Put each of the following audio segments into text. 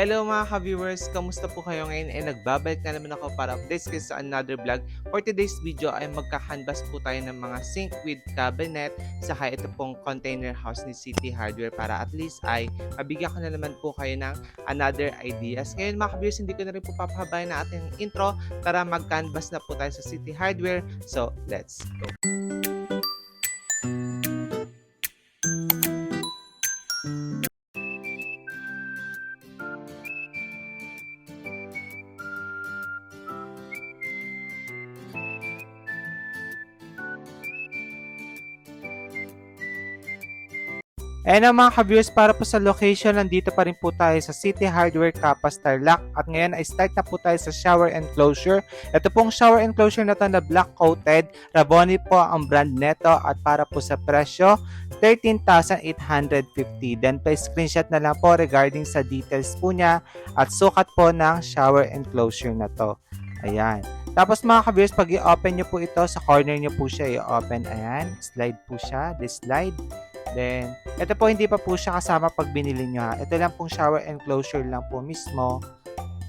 Hello mga ka-viewers! Kamusta po kayo ngayon? Nagbabalik na naman ako para updates kayo sa another vlog. For today's video ay magka-canvas po tayo ng mga sink with cabinet saka ito pong container house ni City Hardware para at least ay mabigyan ko na naman po kayo ng another ideas. Ngayon mga ka-viewers, hindi ko na rin po papahabayan na ating intro. Tara mag-canvas na po tayo sa City Hardware. So, let's go! And mga ka-viewers, para po sa location, nandito pa rin po tayo sa City Hardware, Capas, Tarlac. At ngayon ay start na po tayo sa shower enclosure. Ito pong shower enclosure na to na black coated. Raboni po ang brand neto at para po sa presyo, 13,850. Then pa-screenshot na lang po regarding sa details po niya at sukat po ng shower enclosure na to. Ayan. Tapos mga ka-viewers, pag i-open nyo po ito, sa corner nyo po siya i-open. Ayan. Slide po siya. This slide. Then, ito po hindi pa po siya kasama pag binili nyo ha. Ito lang pong shower enclosure lang po mismo.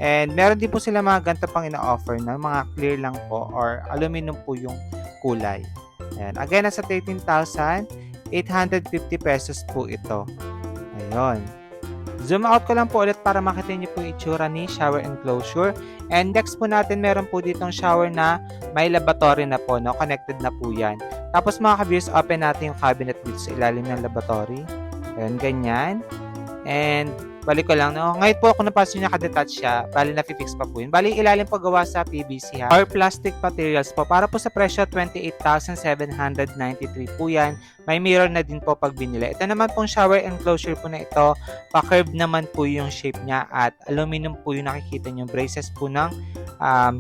And meron din po sila mga ganito pang ina-offer na mga clear lang po or aluminum po yung kulay. Ayan. Again, nasa 13,850 pesos po ito. Ayun. Zoom out ko lang po ulit para makita niyo po yung itsura ni shower enclosure. And next po natin, meron po ditong shower na may lavatory na po, no? Connected na po yan. Tapos mga ka-viewers, open natin yung cabinet dito sa ilalim ng lavatory. Ayan, ganyan. And balik ko lang, no? Ngayon po kung napansin niya ka-detach siya, bali na-fix pa po yun. Bali ilalim po gawa sa PVC ha, or plastic materials po. Para po sa presyo, 28,793 po yan. May mirror na din po pag binili. Ito naman pong shower enclosure po na ito, pa-curve naman po yung shape niya at aluminum po yung nakikita nyo, braces po ng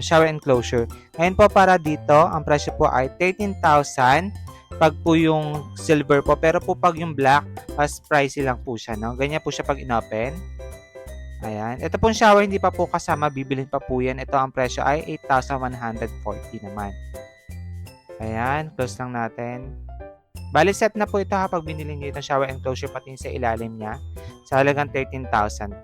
shower enclosure. Ngayon po para dito, ang presyo po ay 13,000 pag po yung silver po. Pero po pag yung black, mas pricey lang po siya, no? Ganyan po siya pag inopen. Ayan. Ito pong shower, hindi pa po kasama. Bibilin pa po yan. Ito ang presyo ay 8,140 naman. Ayan. Close lang natin. Bali, set na po ito ha pag binili nyo itong shower enclosure pati sa ilalim niya. Sa halagang 13,000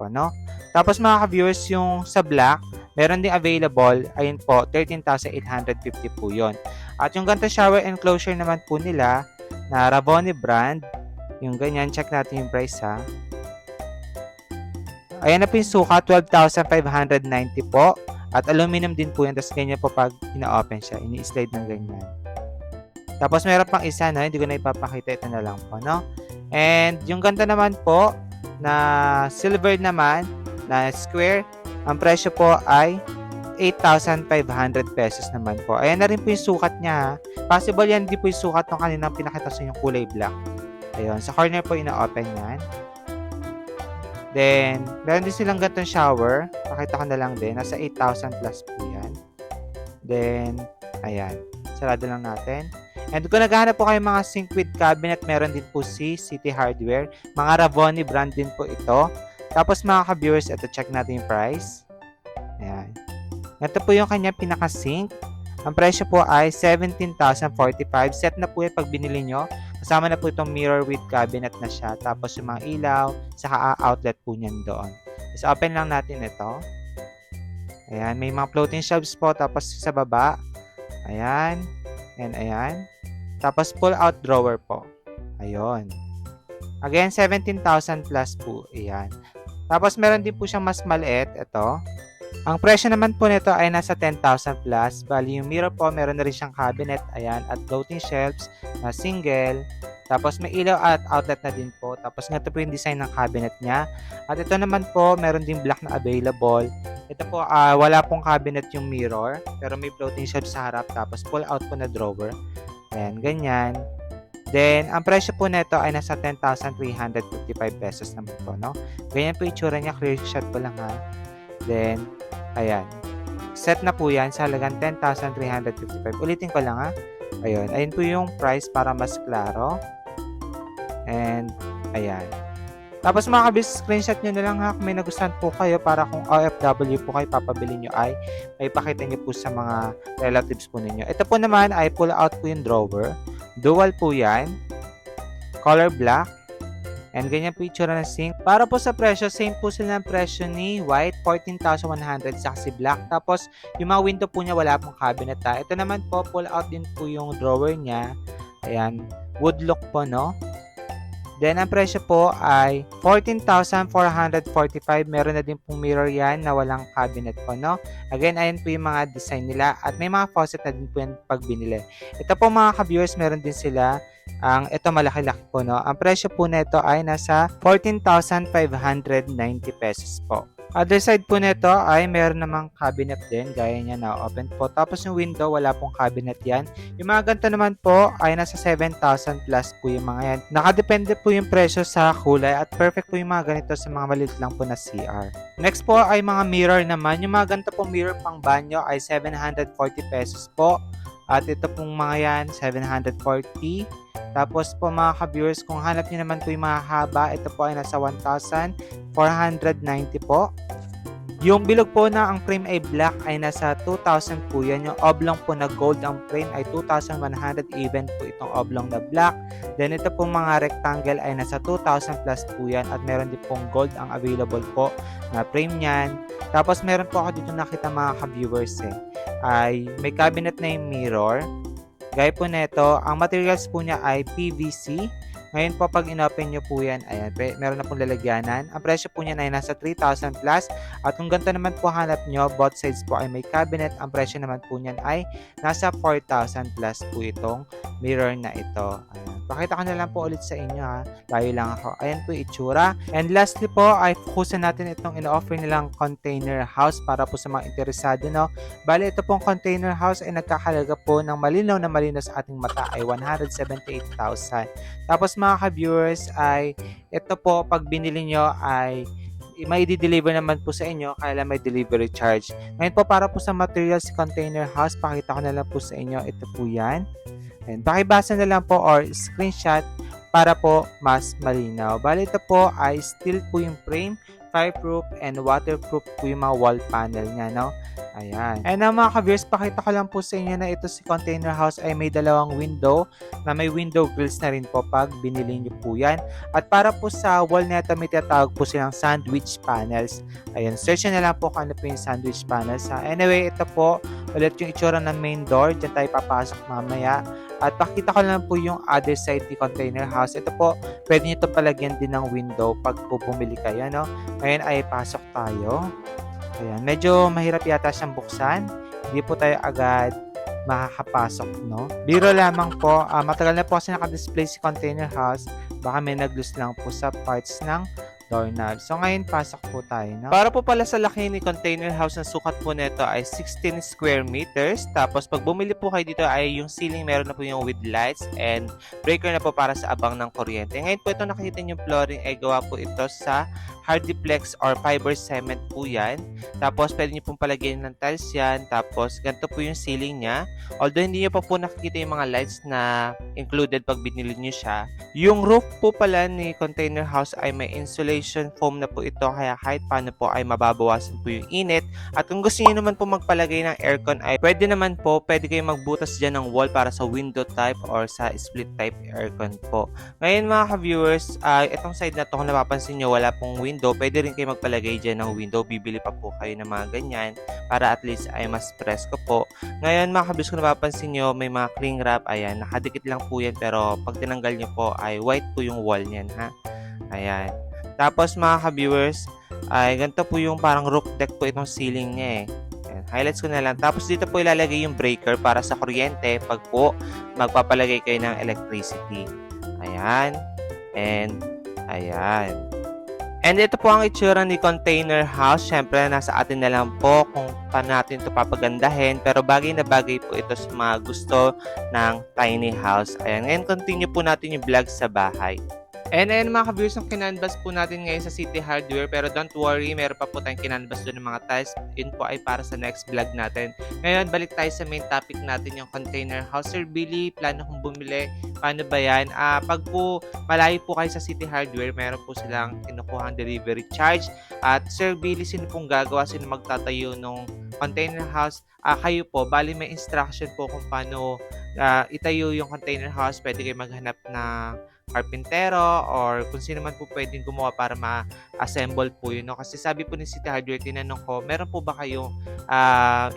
po, no? Tapos mga ka-viewers, yung sa black, meron din available. Ayun po, 13,850 po yun. At yung ganito shower enclosure naman po nila na Raboni brand, yung ganyan, check natin yung price ha. Ayan na po yung suka, 12,590 po. At aluminum din po yan, tapos ganyan po pag ina-open siya, ini-slide ng ganyan. Tapos meron pang isa, no? Hindi ko na ipapakita, ito na lang po, no? And yung ganito naman po, na silver naman, na square, ang presyo po ay 8,500 pesos naman po. Ayan na rin po yung sukat niya ha. Possible yan, di po yung sukat ng kaninang pinakita sa yung kulay black. Ayun, sa corner po ina-open yan. Then, meron din silang ganitong shower. Pakita ko na lang din. Nasa 8,000 plus po yan. Then, ayan. Sarado lang natin. And kung naghahanap po kayo mga sink with cabinet, meron din po si City Hardware. Mga Raboni brand din po ito. Tapos mga ka-viewers, ito check natin yung price. Ayan. Ito po yung kanyang pinaka-sink. Ang presyo po ay 17,045. Set na po yung pag binili nyo. Kasama na po itong mirror with cabinet na siya. Tapos yung mga ilaw, saka outlet po niyan doon. So, open lang natin ito. Ayan, may mga floating shelves po. Tapos sa baba. Ayan. And ayan. Tapos pull out drawer po. Ayun. Again, 17,000 plus po. Ayan. Tapos meron din po siyang mas maliit. Ito. Ang presyo naman po nito ay nasa 10,000 plus. Bali, yung mirror po, meron na rin siyang cabinet. Ayan. At floating shelves na single. Tapos may ilaw at outlet na din po. Tapos nga ito po yung design ng cabinet niya. At ito naman po, meron din black na available. Ito po, wala pong cabinet yung mirror. Pero may floating shelves sa harap. Tapos pull out po na drawer. Ayan, ganyan. Then, ang presyo po nito ay nasa 10,355 pesos naman po, no? Ganyan po itsura niya. Clear shot po lang ha. Then, ayan. Set na po yan sa halagang 10,355. Ulitin ko lang ha. Ayun. Ayun po yung price para mas klaro. And, ayan. Tapos mga kabis, screenshot nyo na lang ha kung may nagustuhan po kayo para kung OFW po kayo papabili nyo ay may pakita nyo po sa mga relatives po ninyo. Ito po naman ay pull out po yung drawer. Dual po yan. Color black. And ganyan po itsura ng sink. Para po sa presyo, same po sila ng presyo ni white, 14,100 sa si black. Tapos, yung mga window po niya wala pong cabinet ha. Ito naman po, pull out din po yung drawer niya. Ayan, wood look po, no? Then, ang presyo po ay 14,445. Meron na din pong mirror yan na walang cabinet po, no? Again, ayan po yung mga design nila. At may mga faucet na din po yung pag binili. Ito po mga ka-viewers, meron din sila. Ito malaki-laki po, no? Ang presyo po nito ay nasa 14,590 pesos po. Other side po nito ay meron namang cabinet din, gaya niya na open po. Tapos yung window, wala pong cabinet yan. Yung mga ganito naman po ay nasa 7,000 plus po yung mga yan. Nakadepende po yung presyo sa kulay at perfect po yung mga ganito sa mga maliit lang po na CR. Next po ay mga mirror naman. Yung mga ganito pong mirror pang banyo ay 740 pesos po. At ito pong mga yan, 740. Tapos po mga ka-viewers, kung hanap nyo naman po yung mga haba, ito po ay nasa 1,490 po. Yung bilog po na ang frame ay black ay nasa 2,000 po yan. Yung oblong po na gold ang frame ay 2,100, even po itong oblong na black. Then ito pong mga rectangle ay nasa 2,000 plus po yan at meron din pong gold ang available po na frame niyan. Tapos meron po ako dito nakita mga ka-viewers ay may cabinet na yung mirror. Gaya po nito, ang materials po niya ay PVC. Ngayon po pag inopen nyo po yan, ayan, meron na pong lalagyanan. Ang presyo po niya ay nasa 3,000 plus. At kung ganito naman po hanap nyo, both sides po ay may cabinet. Ang presyo naman po niyan ay nasa 4,000 plus po itong mirror na ito. Ayan. Pakita ko na lang po ulit sa inyo ha. Layo lang ako. Ayan po itsura. And lastly po ay fokusan natin itong ino-offer nilang container house para po sa mga interesado, no. Bali ito pong container house ay nagkakalaga po ng malinaw na malinaw sa ating mata ay 178,000. Tapos mga ka-viewers ay ito po pag binili nyo ay may i-deliver naman po sa inyo kaya may delivery charge. Ngayon po para po sa materials container house, pakita ko na lang po sa inyo. Ito po yan. And pakibasa na lang po or screenshot para po mas malinaw. Bali ito po ay steel po yung frame, fireproof and waterproof po yung mga wall panel niya, no? Ayan. And mga ka-viewers, pakita ko lang po sa inyo na ito si container house ay may dalawang window na may window grills na rin po pag binili nyo po yan. At para po sa wall nito may tinatawag po silang sandwich panels. Ayan, search na lang po kung ano po yung sandwich panels. Anyway, ito po ulit yung itsura ng main door. Diyan tayo papasok mamaya. At pakita ko lang po yung other side ni container house. Ito po, pwede nyo ito palagyan din ng window pag po bumili kayo, no? Ngayon ay pasok tayo. Ayan, medyo mahirap yata siyang buksan. Hindi po tayo agad makakapasok, no? Biro lamang po, matagal na po kasi naka-display si container house. Baka may nag-loose lang po sa parts ng doorknob. So ngayon pasok po tayo, no? Para po pala sa laki ni container house, ang sukat po nito ay 16 square meters. Tapos pag bumili po kayo dito ay yung ceiling meron na po yung with lights and breaker na po para sa abang ng kuryente. Ngayon po ito nakikita yung flooring ay gawa po ito sa Hardiplex or fiber cement po yan. Tapos pwede nyo pong palagyan ng tiles yan. Tapos ganito po yung ceiling niya. Although hindi nyo pa po nakikita yung mga lights na included pag binili nyo siya. Yung roof po pala ni container house ay may insulation foam na po ito. Kaya kahit paano po ay mababawasan po yung init. At kung gusto nyo naman po magpalagay ng aircon ay pwede naman po. Pwede kayong magbutas dyan ng wall para sa window type or sa split type aircon po. Ngayon mga ka-viewers, itong side na to kung napapansin nyo wala pong window. Pwede rin kayo magpalagay dyan ng window. Bibili pa po kayo ng mga ganyan para at least ay mas presko po. Ngayon mga ka-viewers, kung napapansin nyo may mga cling wrap. Ayan, nakadikit lang po yan pero pag tinanggal nyo po ay white po yung wall nyan ha. Ayan. Tapos mga ka-viewers, ay ganito po yung parang roof deck po itong ceiling niya Ayan, highlights ko na lang. Tapos dito po ilalagay yung breaker para sa kuryente pag po magpapalagay kayo ng electricity. Ayan. And ayan. And ito po ang itsura ni container house. Siyempre, nasa atin na lang po kung paano natin ito papagandahin. Pero bagay na bagay po ito sa mga gusto ng tiny house. Ayan, ngayon continue po natin yung vlog sa bahay. And ayun mga ka-viewers, yung kinanvas po natin ngayon sa City Hardware. Pero don't worry, meron pa po tayong kinanvas doon ng mga tiles. Yun po ay para sa next vlog natin. Ngayon, balik tayo sa main topic natin, yung container house. Sir Billy, plano kong bumili. Paano ba yan? Pag po malayo po kayo sa City Hardware, meron po silang kinukuhang delivery charge. At Sir Billy, sino pong gagawa? Sino magtatayo nung container house, kayo po, bali may instruction po kung paano itayo yung container house. Pwede kayo maghanap ng karpintero or kung sino man po pwedeng gumawa para ma-assemble po yun. No? Kasi sabi po ni City Hardware, tinanong ko, meron po ba kayong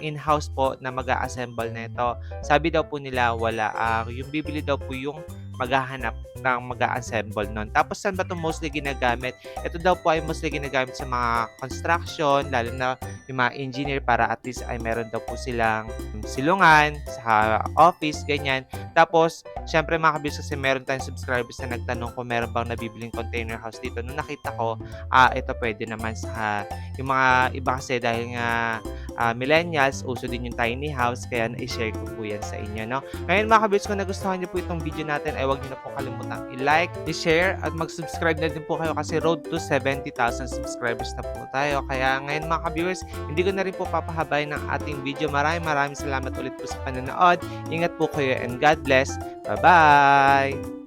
in-house po na mag-a-assemble na ito? Sabi daw po nila, wala. Yung bibili daw po yung maghahanap ng mag-a-assemble nun. Tapos saan ba ito mostly ginagamit? Ito daw po ay mostly ginagamit sa mga construction, lalo na yung mga engineer para at least ay meron daw po silang silungan sa office, ganyan. Tapos, syempre mga kabis kasi meron tayong subscribers na nagtanong kung meron bang nabibiling container house dito. Nung nakita ko, ito pwede naman sa yung mga iba kasi dahil nga millennials, uso din yung tiny house, kaya na-share ko po yan sa inyo, no? Ngayon mga kabis, kung nagustuhan niyo po itong video natin, ay huwag niyo na po kalimutan i-like, i-share, at mag-subscribe na din po kayo kasi road to 70,000 subscribers na po tayo. Kaya ngayon mga ka-viewers, hindi ko na rin po papahabay ng ating video. Maraming salamat ulit po sa panonood. Ingat po kayo and God bless. Bye-bye!